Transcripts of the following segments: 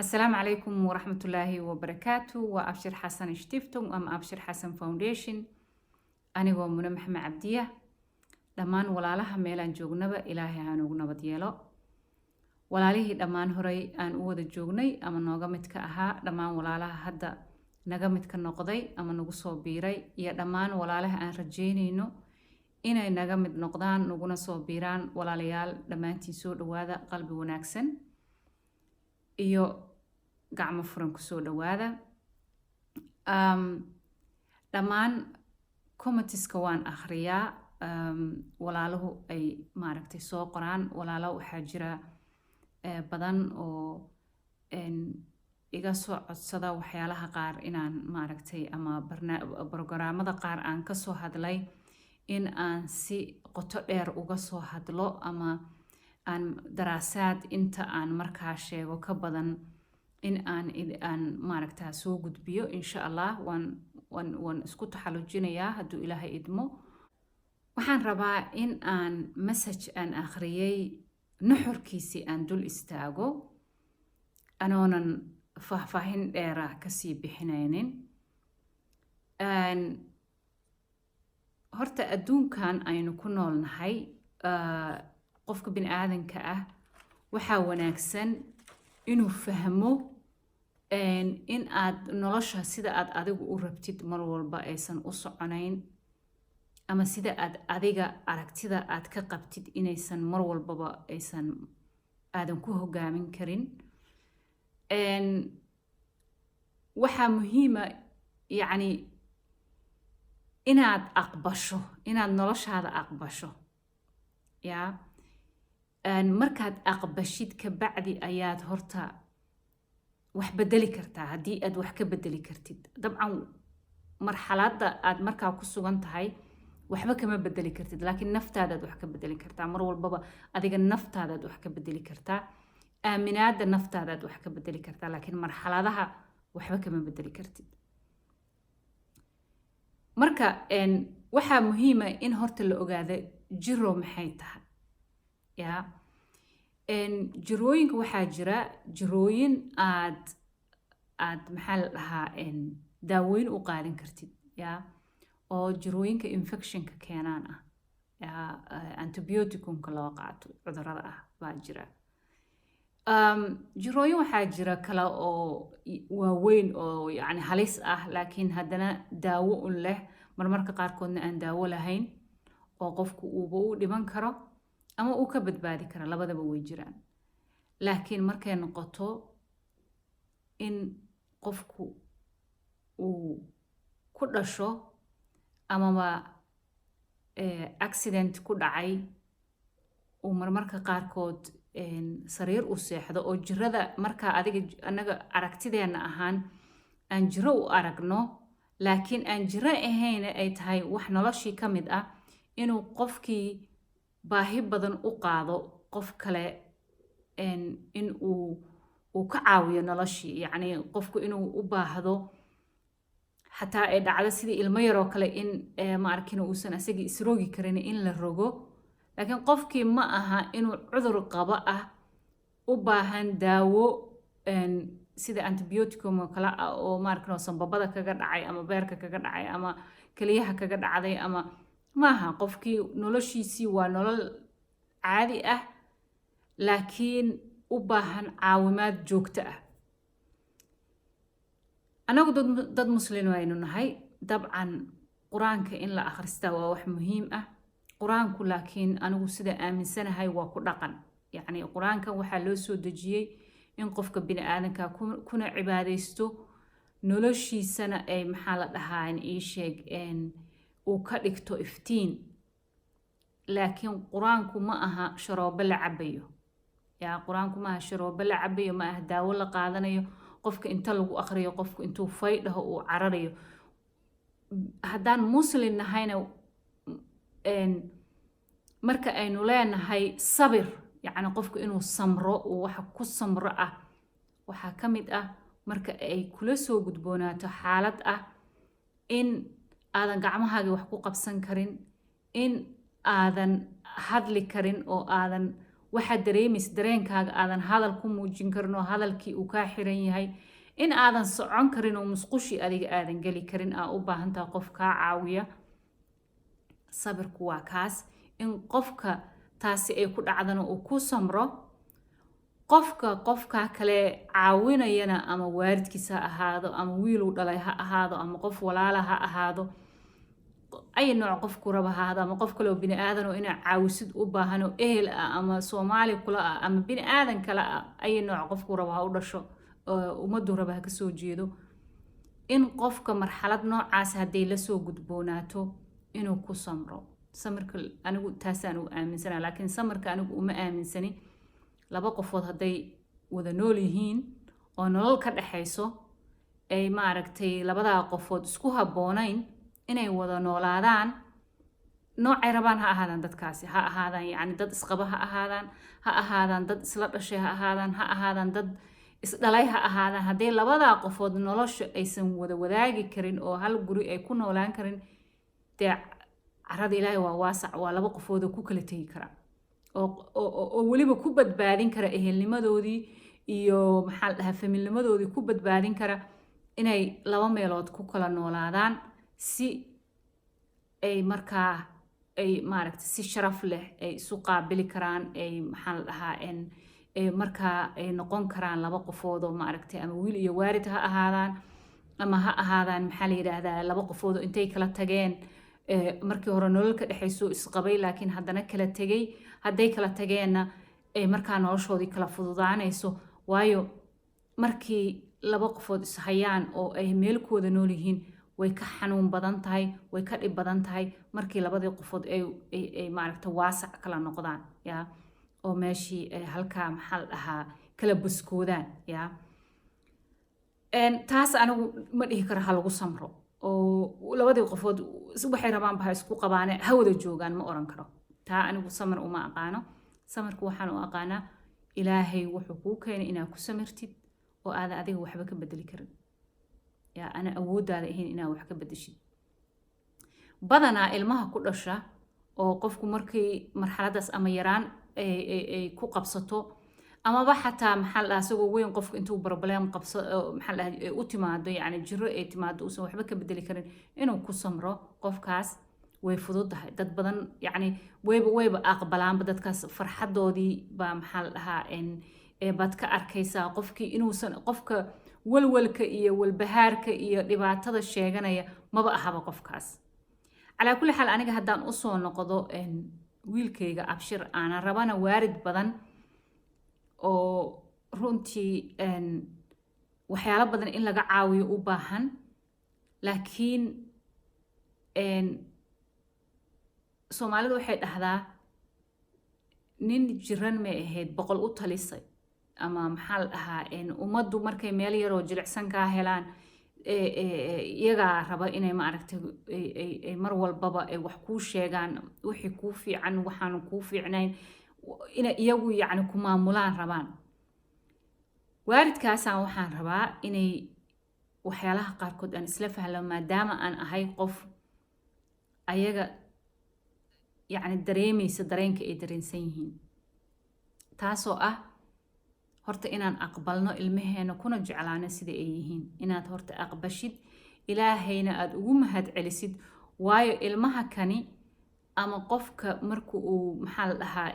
السلام عليكم ورحمة الله وبركاته وأبشر حسن شتيفتم أم أبشر حسن فاونديشن أنا ومنى محمد عبدية دمان walaalaha meelaan joognaba ilaahay aan ugu nabad yeelo walaalihii dhammaan horay aan u wada joognay ama nooga mid ka ahaa dhammaan walaalaha hadda naga mid ka noqday ama nagu soo biiray iyo dhammaan walaalaha aan rajeynayno inay naga mid noqdaan naguna soo biiraan walaalayaal dhammaantiin soo dhawaada qalbi wanaagsan iyo gacmo furan ku soo dhawaada dhammaan commentiska waan akhriyaa walaaluhu ay maaragtay soo qoraan walaalo waxaa jira badan oo iga soo codsada waxyaalaha qaar inaan maaragtay ama barnaamijyada qaar aan ka soo hadlay in aan si qoto dheer uga soo hadlo ama aan daraasaad inta aan markaa sheego ka badan in aan maaragtaa soo gudbiyo insha Allah waan isku taxallujinayaa hadduu Ilaahay idmo waxaan rabaa in aan message aan akhriyay nuxurkiisii aan dul istaago anoonan faahfaahin dheera kasii bixinaynin horta adduunkan aynu ku noolnahay qofka bini'aadanka ah waxaa wanaagsan inuu fahmo in aad nolosha sida aad adigu u rabtid mar walba aysan u soconayn ama sida aad adiga aragtida aad ka qabtid inaysan mar walbaba aysan aadan ku hogaamin karin waxaa muhiima yacni inaad aqbasho inaad noloshaada aqbasho yaa markaad aqbashid ka bacdi ayaad horta wax bedeli kartaa haddii aad wax ka bedeli kartid dabcan marxaladda aad markaa ku sugan tahay waxba kama bedeli kartid laakiin naftaadaad wax ka bedeli kartaa mar walbaba adiga naftaadaad wax ka bedeli kartaa aaminaada naftaadaad wax ka bedeli kartaa laakiin marxaladaha waxba kama bedeli kartid marka waxaa muhiima in horta la ogaado jiro maxay tahay yaa jirooyinka waxaa jira jirooyin aad maxaa la dhahaa daaweyn u qaadan kartid yaa oo jirooyinka infectionka keenaan ah antibioticumka loo qaato cudurrada ah baa jira jirooyin waxaa jira kale oo waaweyn oo yacni halis ah laakiin haddana daawo un leh marmarka qaarkoodna aan daawo lahayn oo qofku uuba u dhiman karo ama uu ka badbaadi karo labadaba way jiraan laakiin markay noqoto in qofku uu ku dhasho amaba accident ku dhacay uu marmarka qaarkood sariir u seexdo oo jirada markaa anaga aragtideena ahaan aan jiro u aragno laakiin aan jiro ahayn ay tahay wax noloshii ka mid ah inuu qofkii baahi badan u qaado qof kale in uu ka caawiyo noloshii yacni qofku inuu u baahdo xataa ay dhacdo sidii ilmo yaroo kale in ma arkino uusan asagii isrogi karin in la rogo laakiin qofkii ma aha inuu cudur qabo ah u baahan daawo sida antibioticum oo kale ah oo ma arkino sanbabada kaga dhacay ama beerka kaga dhacay ama kaliyaha kaga dhacday ama maaha qofkii noloshiisii waa nolol caadi ah laakiin u baahan caawimaad joogto ah anagu dad muslin waynu nahay dabcan quraanka in la akhristaa waa wax muhiim ah quraanku laakiin anigu sida aaminsanahay waa ku dhaqan yacni quraanka waxaa loo soo dejiyey in qofka bini'aadanka kuna cibaadaysto noloshiisana ay maxaa la dhahaa ii sheeg uu ka dhigto iftiin laakiin quraanku ma aha sharoobo la cabayo yaa quraanku ma aha sharoobo la cabayo ma aha daawo la qaadanayo qofka inta lagu akhriyo qofku intuu faydhaho uu cararayo haddaan muslim nahayna marka aynu leenahay sabir yacni qofku inuu samro uu waxa ku samro ah waxaa ka mid ah marka ay kula soo gudboonaato xaalad ah in aadan gacmahaaga wax ku qabsan karin in aadan hadli karin oo aadan waxaad dareemaysa dareenkaaga aadan hadal ku muujin karin oo hadalkii uu kaa xiran yahay in aadan socon karin oo musqushii adiga aadan geli karin aa u baahan tahay qof kaa caawiya sabirku waa kaas in qofka taasi ay ku dhacdana uu ku samro qofka kale caawinayana ama waalidkiisa ha ahaado ama wiil uu dhalay ha ahaado ama qof walaala ha ahaado ay nooc qofku raba ha ahaado ama qof kale oo bini aadan oo inaa caawisid u baahan oo ehel ah ama Soomaali kula ah ama bini aadan kale ah ay nooc qofku raba ha u dhasho umadu raba ha ka soo jeedo in qofka marxalad noocaas haday la soo gudboonaato inuu ku samro samirka anigu taasaan u aaminsana laakiin samirka anigu uma aaminsani laba qofood haday wada nool yihiin oo nolol ka dhaxayso ay maaragtay labada qofood isku haboonayn inay wada noolaadaan noocay rabaan ha ahaadaan dadkaasi ha ahaadaan yani dad isqaba ha ahaadaan dad isla dhashay ha ahaadaan dad isdhalay ha ahaadaan haday labada qofood nolosha aysan wada wadaagi karin oo hal guri ay ku noolaan karin dee carada Ilaahay waa waasac waa laba qofood oo ku kala tagi kara oo waliba ku badbaadin kara ehelnimadoodii iyo maxaa dhahaa familnimadoodii ku badbaadin kara inay laba meelood ku kala noolaadaan si ay markaa ay maaragtay si sharaf leh ay isu qaabili karaan ay maxaa dhahaa markaa ay noqon karaan laba qofood oo maaragtay ama wiil iyo waalid ha ahaadaan ama ha ahaadaan maxaa la yiraahdaa laba qofood oo intay kala tageen markii hore nolol ka dhaxayso isqabay laakiin haddana kala tagay haday kala tageenna ay markaa noloshoodii kala fududaanayso waayo markii laba qofood is hayaan oo ay meelkooda nool yihiin way ka xanuun badan tahay way ka dhib badan tahay markii labadii qofood ay maaragtay waasac kala noqdaan yaa oo meeshii halkaa maxaa dhahaa kala buskoodaan yaa taas anigu ma dhihi karo ha lagu samro oo labadii qofood waxay rabaan baa isku qabaane ha wada joogaan ma oran karo taa anigu samir uma aqaano samirku waxaan u aqaanaa Ilaahay wuxuu kuu keenay inaad ku samirtid oo aad adiga waxba ka bedeli karin yaa ana awoodaada ahayn inaad wax ka bedeshid badanaa ilmaha ku dhasha oo qofku markii marxaladaas ama yaraan ay ku qabsato ama ba xataa maxaa la asagoo weyn qofku intuu problem qabso maxaa la u timaado yani jiro ay timaado uusan waxba ka bedeli karin inuu ku samro qofkaas way fududahay dad badan yani wayba aqbalaanba dadkaas farxadoodii ba maxaa la dhahaa baad ka arkaysaa qofkii inuusan qofka walwalka iyo walbahaarka iyo dhibaatada sheeganaya maba ahaba qofkaas calaa kulli xaal aniga haddaan u soo noqdo wiilkayga Abshir aan rabana waalid badan oo runtii waxyaalo badan in laga caawiyo u baahan laakiin Soomaalidu waxay dhahdaa nin jiran ma ahayd boqol u talisay ama maxaa la dhahaa ummaddu markay meel yar oo jilicsan ka helaan iyaga raba inay maaragtay ay mar walbaba ay wax ku sheegaan wixii ku fiican waxaan ku fiicnayn ina iyagu yani ku maamulaan rabaan waalidkaasaan waxaan rabaa inay waxyaalaha qaarkood aan isla fahlo maadaama aan ahay qof ayaga يعني dareemaysa dareenka ay dareensan yihiin taasoo ah horta inaan aqbalno ilmaheena kuna jeclaano sida ay yihiin inaad horta aqbashid ilaahayna aad ugu mahad celisid waayo ilmaha kani ama qofka markuu uu maxaa la dhahaa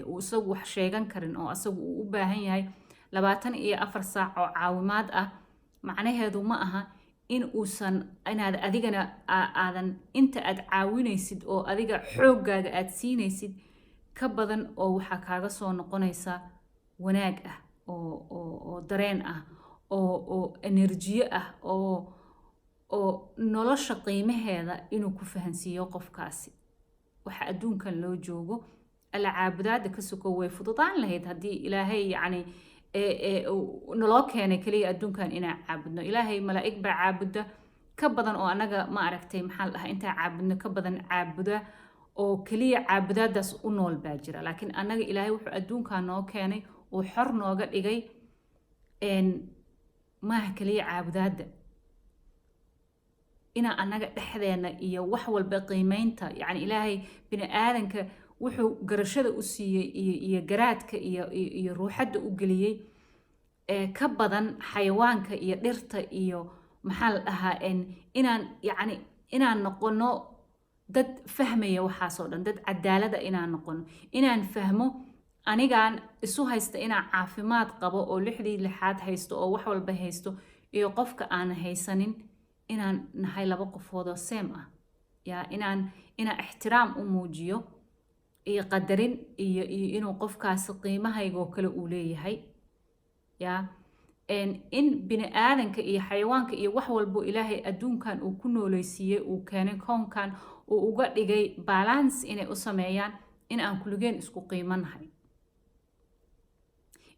uu isagu wax sheegan karin oo isagu uu u baahan yahay 24 saac oo caawimaad ah macnaheedu ma aha in uusan inaad adigana aadan inta aad caawinaysid oo adiga xooggaaga aad siinaysid ka badan oo waxa kaaga soo noqonaysa wanaag ah oo dareen ah oo enerjiyo ah oo nolosha qiimaheeda inuu ku fahansiiyo qofkaasi waxa adduunkan loo joogo alla caabudaada ka soko way fududaan lahayd haddii ilaahay yani naloo keenay kaliya adduunkan inaan caabudno ilaahay malaa'ig baa caabuda ka badan oo anaga ma aragtay maxaa la dhahaa intaan caabudno ka badan caabuda oo kaliya caabudaadaas u nool baa jira laakiin anaga ilaahay wuxuu adduunkan noo keenay oo xor nooga dhigay maaha kaliya caabudaada inaan anaga dhexdeena iyo wax walba qiimeynta yani ilaahay bini aadanka wuxuu garashada u siiyey iyo garaadka iyo ruuxadda u geliyey ka badan xayawaanka iyo dhirta iyo maxaa la dhahaa inaan noqono dad fahmaya waxaasoo dhan, dad cadaalada inaan noqono, inaan fahmo anigaan isu haysta inaan caafimaad qabo oo 6 haysto oo wax walba haysto iyo qofka aan haysanin inaan nahay 2 qofoodoo same ah. inaan ixtiraam u muujiyo iyo qadarin iyo inuu qofkaasi qiimahaygoo kale uu leeyahay. in bini aadanka iyo xayawaanka iyo wax walbo ilaahay adduunkan uu ku nooleysiiyey uu keenay koonkan uu uga dhigay balance inay u sameeyaan in aan kulligeen isku qiimanahay,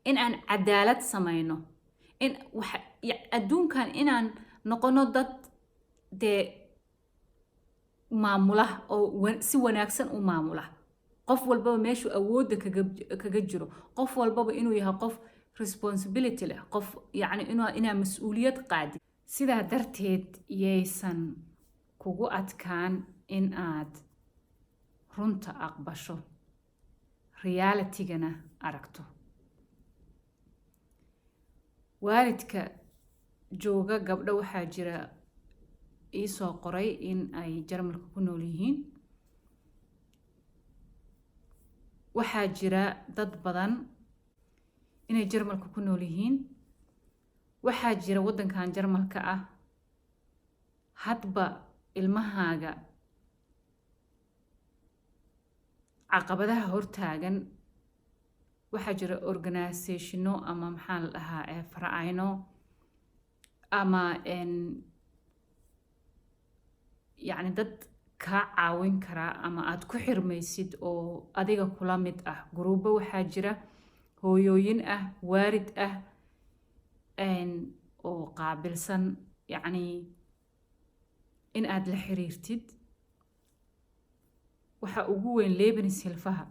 in aan cadaalad samayno, adduunkan inaan noqono dad dee maamula oo si wanaagsan u maamula, qof walbaba meeshuu awoodda kaga jiro, qof walbaba inuu yahay qof responsibility leh, qof inaa mas-uuliyad qaadi. sidaa darteed yaysan kugu adkaan in aad runta aqbasho, realitigana aragto. waalidka jooga gabdho waxaa jira iisoo qoray in ay Jarmalka ku nool yihiin. waxaa jira dad badan inay Jarmalka ku nool yihiin. waxaa jira waddankan Jarmalka ah hadba ilmahaaga caqabadaha hortaagan. waxaa jira organisationo ama maxaa la dhahaa faracayno ama dad kaa caawin karaa ama aad ku xirmaysid oo adiga kula mid ah. guruubo waxaa jira hooyooyin ah, waalid ah oo qaabilsan in aad la xiriirtid. waxaa ugu weyn Lebenshilfaha.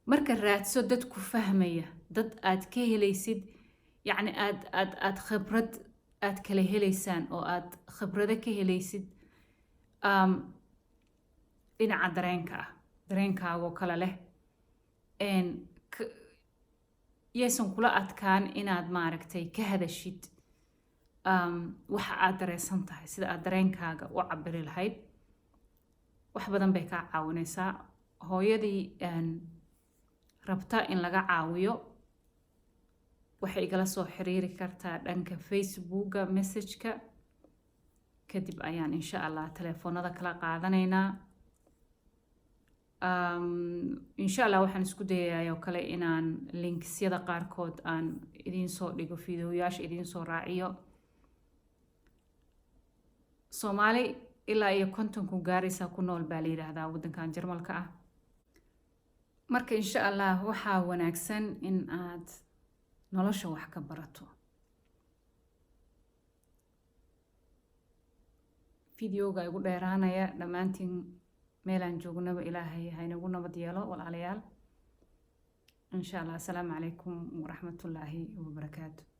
marka raadso dad ku fahmaya, dad aad ka helaysid aad khibrad aad kala helaysaan oo aad khibrado ka helaysid dhinaca dareenkaagoo kale leh. yaysan kula adkaan inaad maaragtay ka hadashid waxa aad dareensan tahay, sida aad dareenkaaga u cabiri lahayd. wax badan bay kaa caawinaysaa. hooyadii rabta in laga caawiyo waxay igala soo xiriiri kartaa dhanka Facebooka message-ka, kadib ayaan insha Allah telefoonada kala qaadanaynaa. insha Allah waxaan isku dayayaa kale inaan linksyada qaarkood aan idiin soo dhigo, fiidiyoyaasha idiin soo raaciyo. Soomaali ilaa iyo 50 gaaraysa ku nool baa la yiraahdaa waddankan Jarmalka ah. marka insha Allah waxaa wanaagsan in aad nolosha wax ka barato. fiidiyowga igu dheeraanaya dhammaantiin meelaan joognaba ilaahay ha inagu nabad yeelo walaalayaal. insha Allah. Assalaamu calaykum waraxmatullaahi wabarakaatu.